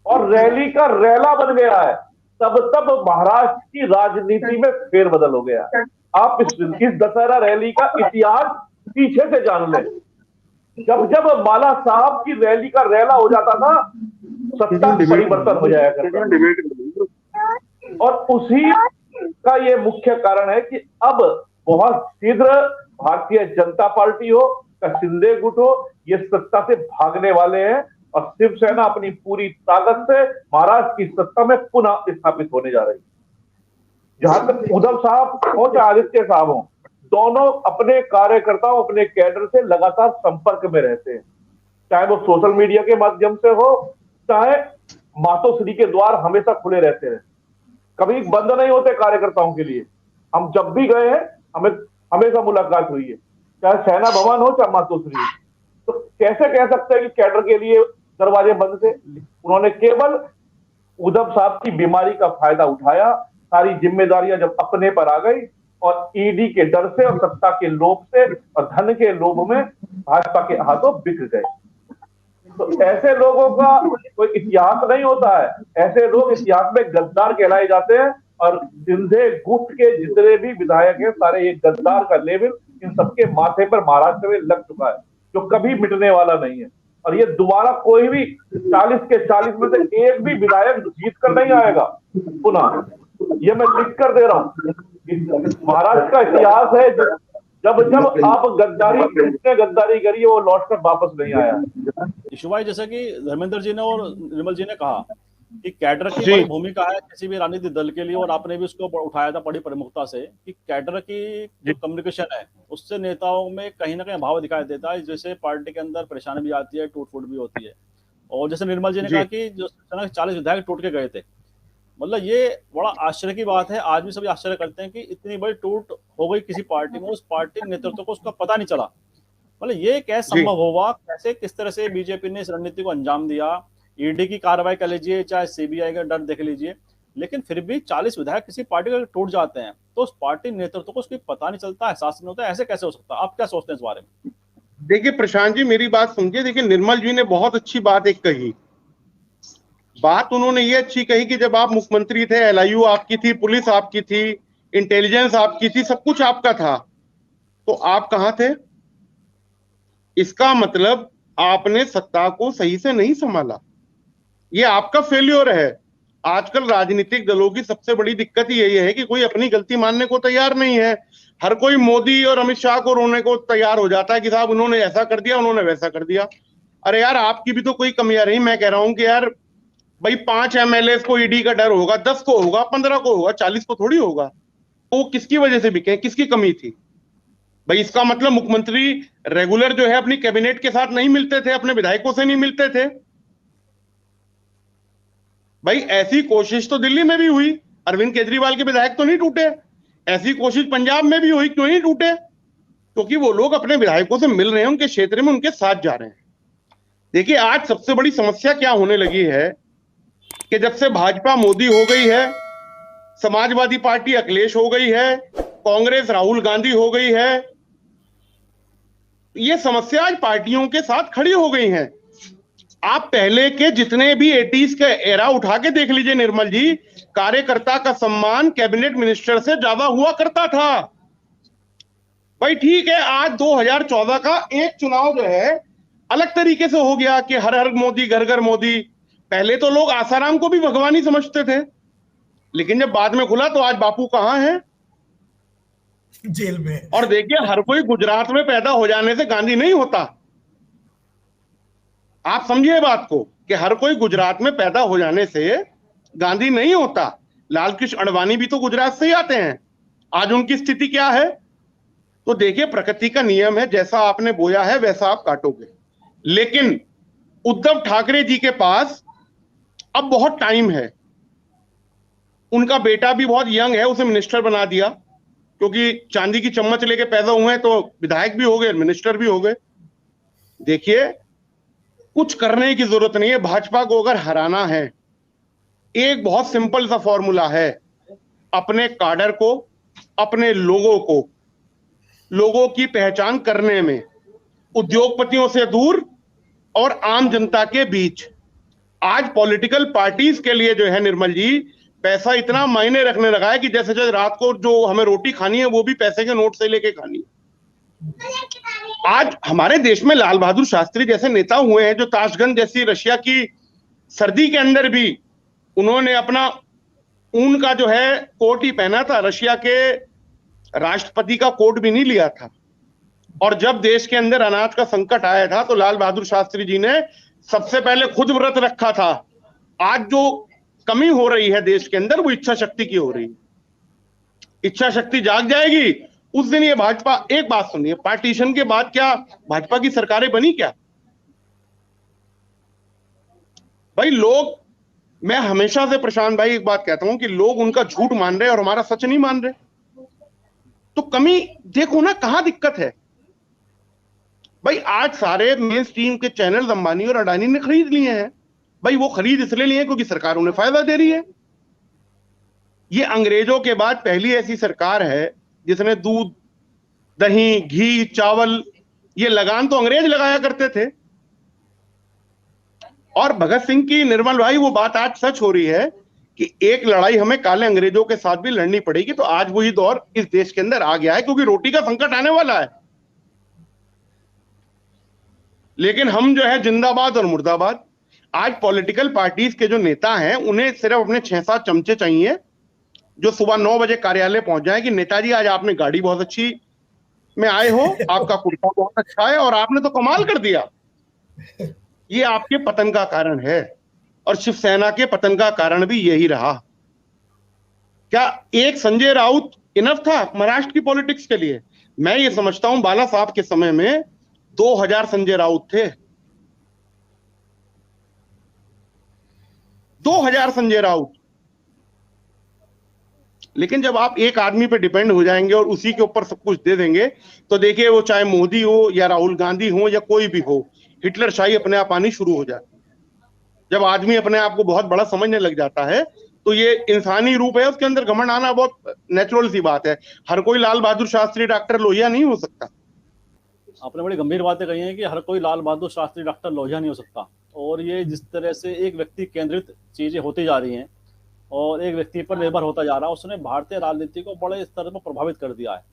और रैली का रैला बन गया है, तब महाराष्ट्र की राजनीति में फेरबदल हो गया। आप इस दशहरा रैली का इतिहास पीछे से जान लें। जब बाला साहब की रैली का रैला हो जाता था, सत्ता परिवर्तन हो जाया करता, और उसी का ये मुख्य कारण है कि अब बहुत शीघ्र भारतीय जनता पार्टी हो या शिंदे गुट हो, ये सत्ता से भागने वाले हैं, और शिवसेना अपनी पूरी ताकत से महाराष्ट्र की सत्ता में पुनः स्थापित होने जा रही है। जहां तक उद्धव साहब हो चाहे आदित्य साहब हो, दोनों अपने कार्यकर्ताओं, अपने कैडर से लगातार संपर्क में रहते हैं, चाहे वो सोशल मीडिया के माध्यम से हो, चाहे मातोश्री के द्वार हमेशा खुले रहते हैं, कभी बंद नहीं होते कार्यकर्ताओं के लिए। हम जब भी गए हैं हमें हमेशा मुलाकात हुई है, चाहे सेना भवन हो चाहे मातोश्री। तो कैसे कह सकते हैं कि कैडर के लिए दरवाजे बंद थे? उन्होंने केवल उद्धव साहब की बीमारी का फायदा उठाया। सारी जिम्मेदारियां जब अपने पर आ गई और ईडी के डर से और सत्ता के लोभ से और धन के लोभ में भाजपा के हाथों बिक गए। तो ऐसे लोगों का कोई इतिहास नहीं होता है, ऐसे लोग इतिहास में गद्दार कहलाए जाते हैं, और शिंदे गुट के जितने भी विधायक हैं सारे ये गद्दार का लेवल इन सबके माथे पर महाराष्ट्र में लग चुका है, जो कभी मिटने वाला नहीं है। और ये दोबारा कोई भी 40 के 40 में से एक भी विधायक जीत कर नहीं आएगा पुनः, ये मैं लिख कर दे रहा हूं। महाराष्ट्र का इतिहास है, जब आप गद्दारी करिए वो लौटकर वापस नहीं आया। ईशु भाई, जैसा कि धर्मेंद्र जी ने और निर्मल जी ने कहा कि कैडर की जी। बड़ी भूमिका है किसी भी राजनीतिक दल के लिए, और आपने भी उसको उठाया था बड़ी प्रमुखता से कि कैडर की जो कम्युनिकेशन है उससे नेताओं में कहीं ना कहीं अभाव दिखाई देता है, जैसे पार्टी के अंदर परेशानी भी आती है, टूट फूट भी होती है। और जैसे निर्मल जी ने जी कहा कि जो 40 विधायक टूट के गए थे, मतलब ये बड़ा आश्चर्य की बात है। आज भी सभी आश्चर्य करते हैं कि इतनी बड़ी टूट हो गई किसी पार्टी में, उस पार्टी के नेतृत्व को उसका पता नहीं चला। मतलब ये कैसे जी संभव हुआ, कैसे किस तरह से बीजेपी ने इस रणनीति को अंजाम दिया। ईडी की कार्रवाई कर लीजिए, चाहे सीबीआई का डर देख लीजिए, लेकिन फिर भी 40 विधायक किसी पार्टी के टूट जाते हैं तो उस पार्टी नेतृत्व को उसकी पता नहीं चलता, एहसास नहीं होता, ऐसे कैसे हो सकता है? आप क्या सोचते हैं इस बारे में? देखिए प्रशांत जी, मेरी बात सुनिए। देखिए निर्मल जी ने बहुत अच्छी बात एक कही। बात उन्होंने ये अच्छी कही कि जब आप मुख्यमंत्री थे, एलआईयू आपकी थी, पुलिस आपकी थी, इंटेलिजेंस आपकी थी, सब कुछ आपका था, तो आप कहां थे? इसका मतलब आपने सत्ता को सही से नहीं संभाला। ये आपका फेल्योर है। आजकल राजनीतिक दलों की सबसे बड़ी दिक्कत यही है कि कोई अपनी गलती मानने को तैयार नहीं है। हर कोई मोदी और अमित शाह को रोने को तैयार हो जाता है कि साहब उन्होंने ऐसा कर दिया, उन्होंने वैसा कर दिया। अरे यार, आपकी भी तो कोई कमियां रही। मैं कह रहा हूं कि यार भाई 5 एमएलए को ईडी का डर होगा, 10 को होगा, 15 को होगा, 40 को थोड़ी होगा। तो वो किसकी वजह से बिके, किसकी कमी थी भाई? इसका मतलब मुख्यमंत्री रेगुलर जो है अपनी कैबिनेट के साथ नहीं मिलते थे, अपने विधायकों से नहीं मिलते थे। भाई ऐसी कोशिश तो दिल्ली में भी हुई, अरविंद केजरीवाल के विधायक तो नहीं टूटे। ऐसी कोशिश पंजाब में भी हुई, क्यों नहीं टूटे? क्योंकि वो लोग अपने विधायकों से मिल रहे हैं, उनके क्षेत्र में उनके साथ जा रहे हैं। देखिए आज सबसे बड़ी समस्या क्या होने लगी है कि जब से भाजपा मोदी हो गई है, समाजवादी पार्टी अखिलेश हो गई है, कांग्रेस राहुल गांधी हो गई है, ये समस्या आज पार्टियों के साथ खड़ी हो गई है। आप पहले के जितने भी 80s का एरा उठा के देख लीजिए निर्मल जी, कार्यकर्ता का सम्मान कैबिनेट मिनिस्टर से ज्यादा हुआ करता था। भाई ठीक है, आज 2014 का एक चुनाव जो है अलग तरीके से हो गया कि हर हर मोदी, घर घर मोदी। पहले तो लोग आसाराम को भी भगवान ही समझते थे, लेकिन जब बाद में खुला तो आज बापू कहां है? जेल में। और देखिए हर कोई गुजरात में पैदा हो जाने से गांधी नहीं होता। आप समझिए बात को कि हर कोई गुजरात में पैदा हो जाने से गांधी नहीं होता। लालकृष्ण आडवाणी भी तो गुजरात से ही आते हैं। आज उनकी स्थिति क्या है? तो देखिए प्रकृति का नियम है, जैसा आपने बोया है वैसा आप काटोगे। लेकिन उद्धव ठाकरे जी के पास अब बहुत टाइम है। उनका बेटा भी बहुत यंग है, उसे मिनिस्टर बना दिया, क्योंकि चांदी की चम्मच लेके पैदा हुए हैं तो विधायक भी हो गए, मिनिस्टर भी हो गए। देखिए कुछ करने की जरूरत नहीं है। भाजपा को अगर हराना है, एक बहुत सिंपल सा फॉर्मूला है, अपने काडर को, अपने लोगों को, लोगों की पहचान करने में, उद्योगपतियों से दूर और आम जनता के बीच। आज पॉलिटिकल पार्टीज के लिए जो है निर्मल जी, पैसा इतना मायने रखने लगा है कि जैसे जैसे रात को जो हमें रोटी खानी है वो भी पैसे के नोट से लेके खानी है। आज हमारे देश में लाल बहादुर शास्त्री जैसे नेता हुए हैं जो ताशगंज जैसी रशिया की सर्दी के अंदर भी उन्होंने अपना ऊन का जो है कोट ही पहना था, रशिया के राष्ट्रपति का कोट भी नहीं लिया था। और जब देश के अंदर अनाज का संकट आया था तो लाल बहादुर शास्त्री जी ने सबसे पहले खुद व्रत रखा था। आज जो कमी हो रही है देश के अंदर वो इच्छा शक्ति की हो रही है। इच्छा शक्ति जाग जाएगी उस दिन ये भाजपा। एक बात सुनिए, पार्टीशन के बाद क्या भाजपा की सरकारें बनी क्या? भाई लोग, मैं हमेशा से प्रशांत भाई एक बात कहता हूं कि लोग उनका झूठ मान रहे और हमारा सच नहीं मान रहे। तो कमी देखो ना, कहां दिक्कत है? भाई आज सारे मेन स्ट्रीम के चैनल अंबानी और अडानी ने खरीद लिए हैं। भाई वो खरीद इसलिए लिए क्योंकि सरकार उन्हें फायदा दे रही है। ये अंग्रेजों के बाद पहली ऐसी सरकार है जिसने दूध, दही, घी, चावल, ये लगान तो अंग्रेज लगाया करते थे। और भगत सिंह की, निर्मल भाई, वो बात आज सच हो रही है कि एक लड़ाई हमें काले अंग्रेजों के साथ भी लड़नी पड़ेगी। तो आज वही दौर इस देश के अंदर आ गया है क्योंकि रोटी का संकट आने वाला है। लेकिन हम जो है जिंदाबाद और मुर्दाबाद। आज पॉलिटिकल पार्टीज के जो नेता हैं उन्हें सिर्फ अपने 6-7 चमचे चाहिए जो सुबह 9 बजे कार्यालय पहुंच जाए कि नेताजी आज आपने गाड़ी बहुत अच्छी में आए हो, आपका कुर्ता बहुत अच्छा है और आपने तो कमाल कर दिया। ये आपके पतन का कारण है। और शिवसेना के पतन का कारण भी यही रहा। क्या एक संजय राउत इनफ था महाराष्ट्र की पॉलिटिक्स के लिए? मैं ये समझता हूं बाला साहब के समय में 2000 संजय राउत थे, 2000 संजय राउत। लेकिन जब आप एक आदमी पे डिपेंड हो जाएंगे और उसी के ऊपर सब कुछ दे देंगे, तो देखिए वो चाहे मोदी हो या राहुल गांधी हो या कोई भी हो, हिटलर शाही अपने आप आनी शुरू हो जाती। जब आदमी अपने आप को बहुत बड़ा समझने लग जाता है तो ये इंसानी रूप है, उसके अंदर घमंड आना बहुत नेचुरल सी बात है। हर कोई लाल बहादुर शास्त्री डॉक्टर लोहिया नहीं हो सकता। आपने बड़ी गंभीर बातें कही हैं कि हर कोई लाल बहादुर शास्त्री डॉक्टर लोहिया नहीं हो सकता, और ये जिस तरह से एक व्यक्ति केंद्रित चीजें होती जा रही हैं और एक व्यक्ति पर निर्भर होता जा रहा है, उसने भारतीय राजनीति को बड़े स्तर पर प्रभावित कर दिया है।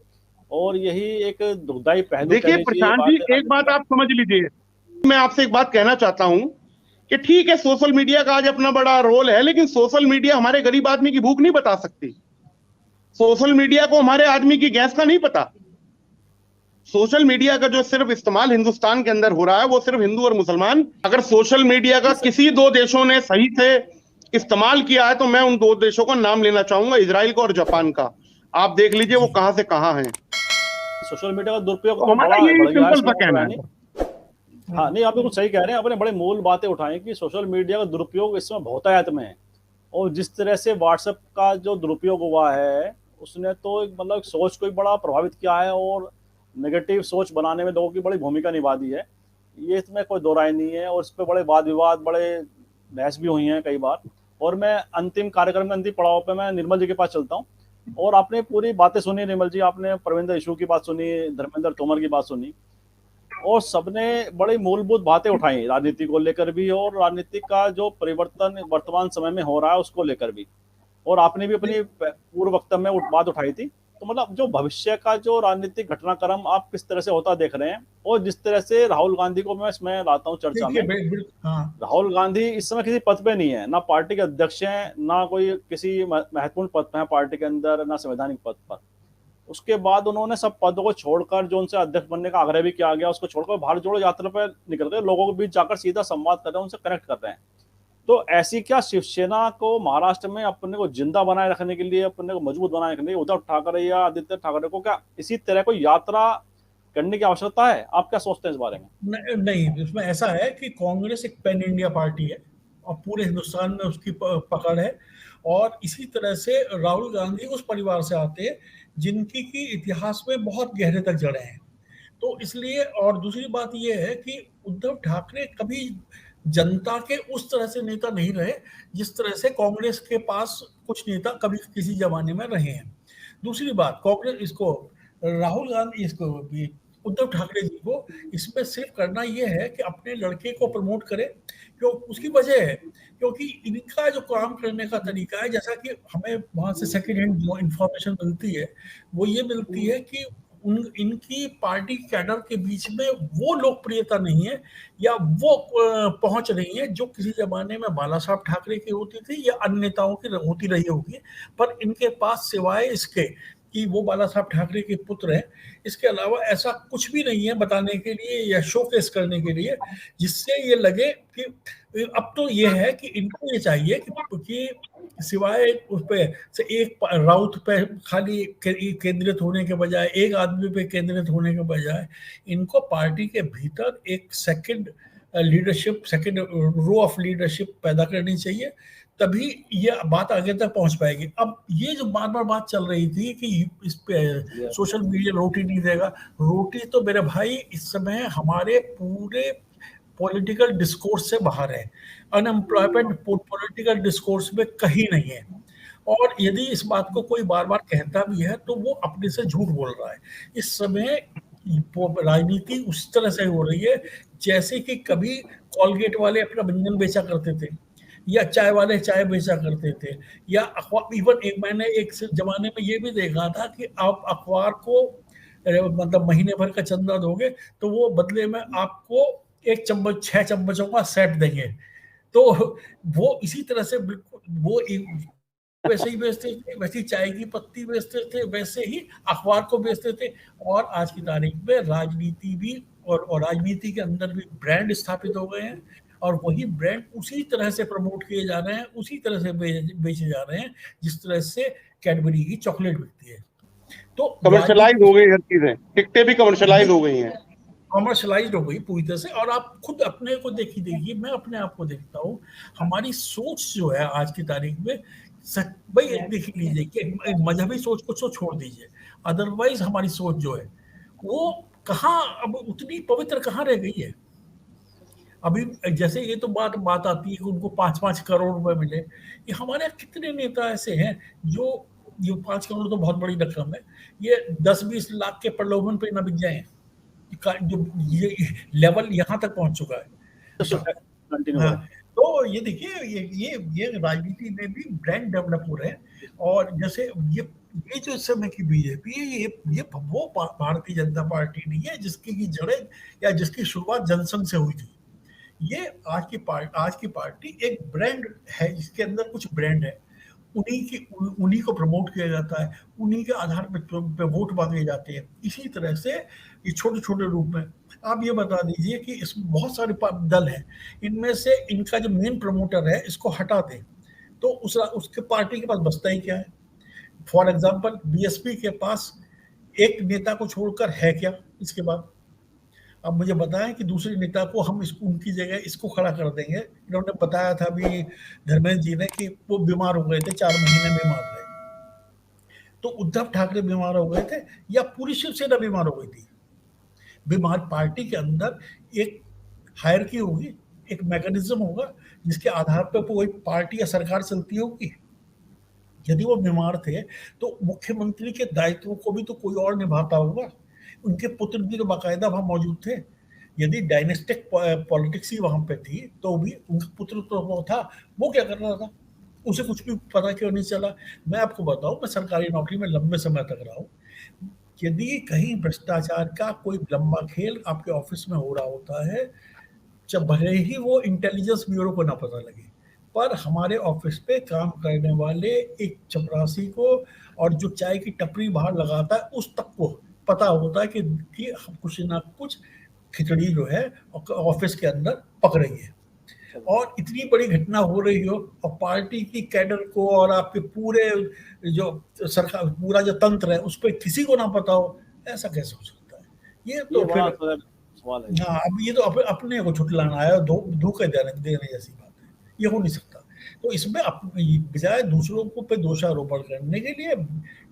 और यही एक दुखदाई पहलू। देखिए प्रशांत जी, एक बात आप समझ लीजिए, मैं आपसे एक बात कहना चाहता हूं कि ठीक है सोशल मीडिया का आज अपना बड़ा रोल है, लेकिन सोशल मीडिया हमारे गरीब आदमी की भूख नहीं बता सकती। सोशल मीडिया को हमारे आदमी की गैस का नहीं पता। सोशल मीडिया का जो सिर्फ इस्तेमाल हिंदुस्तान के अंदर हो रहा है वो सिर्फ हिंदू और मुसलमान। अगर सोशल मीडिया का किसी दो देशों ने सही से इस्तेमाल किया है तो मैं उन दो देशों का नाम लेना चाहूंगा, इजराइल का और जापान का। आप देख लीजिए वो कहां से कहां हैं। सोशल मीडिया का दुरुपयोग तो हमारा ये सिंपल सा कहना है। हाँ नहीं, आप बिल्कुल सही कह रहे हैं। आपने बड़े मूल बातें उठाई कि सोशल मीडिया का दुरुपयोग इसमें बहुतायत में है, और जिस तरह से व्हाट्सएप का जो दुरुपयोग हुआ है उसने तो मतलब सोच को बड़ा प्रभावित किया है और नेगेटिव सोच बनाने में लोगों की बड़ी भूमिका निभा दी है। ये इसमें कोई दो राय नहीं है, और इस पर बड़े वाद विवाद, बड़े बहस भी हुई हैं कई बार। और मैं अंतिम कार्यक्रम में अंतिम पड़ाव पे मैं निर्मल जी के पास चलता हूँ। और आपने पूरी बातें सुनी निर्मल जी, आपने परविंदर इशू की बात सुनी, धर्मेंद्र तोमर की बात सुनी, और सबने बड़ी मूलभूत बातें उठाई राजनीति को लेकर भी, और राजनीति का जो परिवर्तन वर्तमान समय में हो रहा है उसको लेकर भी। और आपने भी अपनी पूर्व वक्तव्य में बात उठाई थी। तो मतलब जो भविष्य का जो राजनीतिक घटनाक्रम आप किस तरह से होता देख रहे हैं, और जिस तरह से राहुल गांधी को मैं इसमें लाता हूँ चर्चा में। राहुल गांधी इस समय किसी पद पे नहीं है, ना पार्टी के अध्यक्ष हैं, ना कोई किसी महत्वपूर्ण पद पे है पार्टी के अंदर, ना संवैधानिक पद पर। उसके बाद उन्होंने सब पदों को छोड़कर, जो उनसे अध्यक्ष बनने का आग्रह भी किया गया, उसको छोड़कर भारत जोड़ो यात्रा पर निकल गए, लोगों के बीच जाकर सीधा संवाद कर रहे हैं, उनसे कनेक्ट कर रहे हैं। तो ऐसी क्या शिवसेना को महाराष्ट्र में अपने को जिंदा बनाए रखने के लिए, अपने को मजबूत बनाए रखने के लिए उद्धव ठाकरे या आदित्य ठाकरे को क्या इसी तरह कोई यात्रा करने की आवश्यकता है? आप क्या सोचते हैं इस बारे में? नहीं, इसमें ऐसा है कि कांग्रेस एक पैन इंडिया पार्टी है और पूरे हिंदुस्तान में उसकी पकड़ है, और इसी तरह से राहुल गांधी उस परिवार से आते हैं जिनकी की इतिहास में बहुत गहरे तक जड़े हैं। तो इसलिए, और दूसरी बात यह है कि उद्धव ठाकरे कभी जनता के उस तरह से नेता नहीं रहे जिस तरह से कांग्रेस के पास कुछ नेता कभी किसी जमाने में रहे हैं। दूसरी बात, कांग्रेस इसको, राहुल गांधी इसको, उद्धव ठाकरे जी को इसमें सिर्फ करना यह है कि अपने लड़के को प्रमोट करे, क्यों उसकी वजह है क्योंकि इनका जो काम करने का तरीका है, जैसा कि हमें वहां से सेकेंड हैंड जो इंफॉर्मेशन मिलती है वो ये मिलती है कि इनकी पार्टी कैडर के बीच में वो लोकप्रियता नहीं है या वो पहुंच नहीं है जो किसी जमाने में बाला साहब ठाकरे की होती थी या अन्य नेताओं की होती रही होगी। पर इनके पास सिवाय इसके कि वो बाला साहब ठाकरे के पुत्र हैं, इसके अलावा ऐसा कुछ भी नहीं है बताने के लिए या शोकेस करने के लिए जिससे ये लगे कि अब तो ये है कि इनको ये चाहिए कि सिवाय उस पे से एक राउत पे खाली केंद्रित होने के बजाय, एक आदमी पे केंद्रित होने के बजाय, इनको पार्टी के भीतर एक second leadership, second row of leadership पैदा करनी चाहिए, तभी ये बात आगे तक पहुंच पाएगी। अब ये जो बार बार बात चल रही थी कि इस पे सोशल मीडिया रोटी नहीं देगा, रोटी तो मेरे भाई इस समय हमारे पूरे पॉलिटिकल डिस्कोर्स से बाहर है। अनएम्प्लॉयमेंट पॉलिटिकल डिस्कोर्स में कहीं नहीं है, और यदि इस बात को कोई बार बार कहता भी है तो वो अपने से झूठ बोल रहा है। इस समय राजनीति उस तरह से हो रही है जैसे कि कभी कॉलगेट वाले अपना व्यंजन बेचा करते थे, या चाय वाले चाय बेचा करते थे, या इवन मैंने एक जमाने में ये भी देखा था कि आप अखबार को मतलब महीने भर का चंदा दोगे तो वो बदले में आपको एक चम्मच 6 चम्मचों का सेट देंगे। तो वो इसी तरह से बिल्कुल वो वैसे ही बेचते थे, वैसे ही चाय की पत्ती बेचते थे, वैसे ही अखबार को बेचते थे। और आज की तारीख में राजनीति भी और राजनीति के अंदर भी ब्रांड स्थापित हो गए हैं, और वही ब्रांड उसी तरह से प्रमोट किए जा रहे हैं, उसी तरह से बेचे जा रहे हैं जिस तरह से कैडबरी की चॉकलेट बिकती है। तो कमर्शियलाइज हो गई हर चीजें, टिकटें भी कमर्शियलाइज हो गई हैं, कॉमर्शलाइज्ड हो गई पूरी तरह से। और आप खुद अपने को देखिए, मैं अपने आप को देखता हूँ, हमारी सोच जो है आज की तारीख में, भाई देख लीजिए कि मजहबी सोच को तो छोड़ दीजिए, अदरवाइज हमारी सोच जो है वो कहाँ अब उतनी पवित्र कहाँ रह गई है। अभी जैसे ये तो बात आती है कि उनको 5-5 करोड़ रुपए मिले, ये हमारे यहाँ कितने नेता ऐसे हैं जो, ये 5 करोड़ तो बहुत बड़ी रकम है, ये 10-20 लाख के प्रलोभन पे ना बिक जाए, जो ये लेवल यहाँ तक पहुंच चुका है। कंटिन्यू हाँ, तो ये देखिए, ये राजनीति में भी ब्रांड डेवलप हो रहे हैं। और जैसे ये जो इस समय की बीजेपी है, ये वो भारतीय जनता पार्टी नहीं है जिसकी की जड़ें या जिसकी शुरुआत जनसंघ से हुई थी। ये आज की पार्टी एक ब्रांड है, जिसके अंदर कुछ ब्रांड है, उन्हीं को प्रमोट किया जाता है, उन्हीं के आधार पे वोट मांगे जाते हैं। इसी तरह से ये छोटे छोटे रूप में, आप ये बता दीजिए कि इसमें बहुत सारे दल हैं, इनमें से इनका जो मेन प्रमोटर है इसको हटा दें तो उसके पार्टी के पास बचता ही क्या है। फॉर एग्जाम्पल बीएसपी के पास एक नेता को छोड़कर है क्या इसके बाद? अब मुझे बताएं कि दूसरे नेता को हम उनकी जगह इसको खड़ा कर देंगे। इन्होंने बताया था अभी धर्मेंद्र जी ने कि वो बीमार हो गए थे, 4 महीने बीमार रहे। तो उद्धव ठाकरे बीमार हो गए थे या पूरी शिवसेना बीमार हो गई थी? बीमार पार्टी के अंदर एक हायरकी होगी, एक मैकेनिज्म होगा जिसके आधार पर कोई पार्टी या सरकार चलती होगी। यदि वो बीमार थे तो मुख्यमंत्री के दायित्व को भी तो कोई और निभाता होगा। उनके पुत्र भी तो बाकायदा वहां मौजूद थे। यदि डायनेस्टिक पॉलिटिक्स ही वहां पे थी तो भी उनका पुत्र तो वो था, वो क्या कर रहा था, उसे कुछ भी पता क्यों नहीं चला? मैं आपको बताऊं, मैं सरकारी नौकरी में लंबे समय तक रहा हूं। यदि कहीं भ्रष्टाचार का कोई लंबा खेल आपके ऑफिस में हो रहा होता है, जब भले ही वो इंटेलिजेंस ब्यूरो को ना पता लगे, पर हमारे ऑफिस पे काम करने वाले एक चपरासी को और जो चाय की टपरी बाहर लगाता है उस तक को पता होता है कि कुछ ना कुछ खिचड़ी जो है ऑफिस के अंदर पक रही है। और इतनी बड़ी घटना हो रही हो और पार्टी की कैडर को और आपके पूरे जो सरकार, पूरा जो तंत्र है उस पर किसी को ना पता हो, ऐसा कैसे हो सकता है? ये तो फिर सवाल है। हाँ, अब ये तो अपने को छुटलाना है, धोखे देने जैसी बात है, ये हो नहीं सकता। तो इसमें बजाय दूसरों को पे दोषारोपण करने के लिए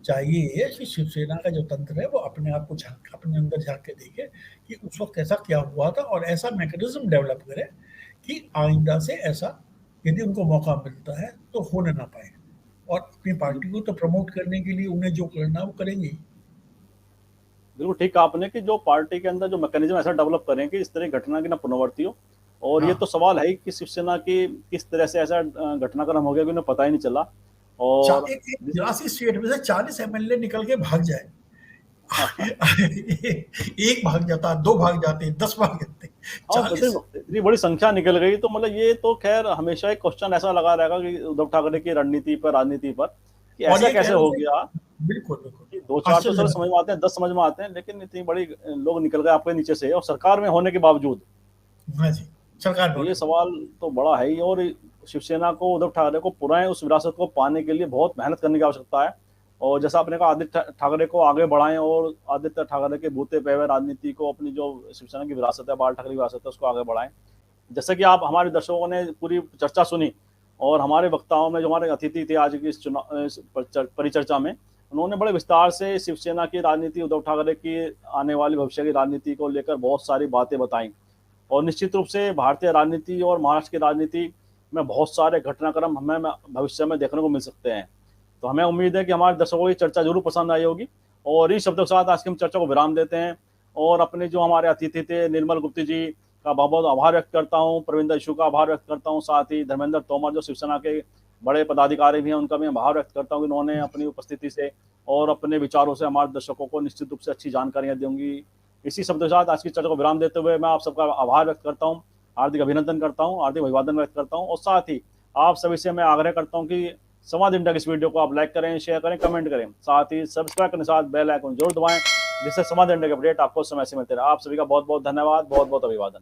चाहिए कि शिवसेना का जो तंत्र है वो अपने आप को अपने अंदर झांक के देखे कि उस वक्त ऐसा क्या हुआ था और ऐसा मैकेनिज्म डेवलप करे कि आइंदा से ऐसा यदि उनको मौका मिलता है तो होने ना पाए। और अपनी पार्टी को तो प्रमोट करने के लिए उन्हें जो करना वो करेंगे। बिल्कुल ठीक कहा आपने कि जो पार्टी के अंदर जो मैकेनिज्म ऐसा डेवलप करें कि इस तरह की घटना की ना पुनरावृत्ति हो। और ये तो सवाल है कि शिवसेना की किस तरह से ऐसा घटनाक्रम हो गया कि उन्हें पता ही नहीं चला। और 83 स्टेट में से 40 एमएलए निकल के भाग जाए। एक भाग जाता, 2 भाग जाते, 10 भाग जाते, 40 इतनी बड़ी संख्या निकल गई। तो मतलब ये तो खैर हमेशा एक क्वेश्चन ऐसा लगा रहेगा कि उद्धव ठाकरे की रणनीति पर, राजनीति पर, कि ऐसा कैसे हो गया। बिल्कुल 2-4 तो सर समझ में आते हैं, 10 समझ में आते हैं, लेकिन इतनी बड़ी लोग निकल गए आपके नीचे से और सरकार में होने के बावजूद। हाँ जी, सरकार तो ये सवाल तो बड़ा है ही। और शिवसेना को, उद्धव ठाकरे को पुराने उस विरासत को पाने के लिए बहुत मेहनत करने की आवश्यकता है। और जैसा आपने कहा, आदित्य ठाकरे को आगे बढ़ाएं और आदित्य ठाकरे के बूते पे हुए राजनीति को, अपनी जो शिवसेना की विरासत है, बाल ठाकरे की विरासत है, उसको आगे बढ़ाएं। जैसे कि आप हमारे दर्शकों ने पूरी चर्चा सुनी और हमारे वक्ताओं में जो हमारे अतिथि थे आज की इस परिचर्चा में, उन्होंने बड़े विस्तार से शिवसेना की राजनीति, उद्धव ठाकरे की आने वाली भविष्य की राजनीति को लेकर बहुत सारी बातें बताई। और निश्चित रूप से भारतीय राजनीति और महाराष्ट्र की राजनीति में बहुत सारे घटनाक्रम हमें भविष्य में देखने को मिल सकते हैं। तो हमें उम्मीद है कि हमारे दर्शकों को ये चर्चा जरूर पसंद आई होगी। और इस शब्दों के साथ आज की हम चर्चा को विराम देते हैं। और अपने जो हमारे अतिथि थे, निर्मल गुप्ती जी का बहुत बहुत आभार व्यक्त करता हूँ, प्रवीण इशू का आभार व्यक्त करता हूँ, साथ ही धर्मेंद्र तोमर जो शिवसेना के बड़े पदाधिकारी भी हैं, उनका मैं आभार व्यक्त करता हूँ कि उन्होंने अपनी उपस्थिति से और अपने विचारों से हमारे दर्शकों को निश्चित रूप से अच्छी जानकारियाँ देंगी। इसी शब्द के साथ आज की चर्चा को विराम देते हुए मैं आप सबका आभार व्यक्त करता हूँ, हार्दिक अभिनंदन करता हूँ, हार्दिक अभिवादन व्यक्त करता हूँ। और साथ ही आप सभी से मैं आग्रह करता हूँ कि संवाद इंडिया की इस वीडियो को आप लाइक करें, शेयर करें, कमेंट करें, साथ ही सब्सक्राइब करने के साथ बेल आइकन जरूर दबाएं, जिससे संवाद इंडिया के अपडेट आपको समय से मिलते रहे। आप सभी का बहुत बहुत धन्यवाद, बहुत बहुत अभिवादन।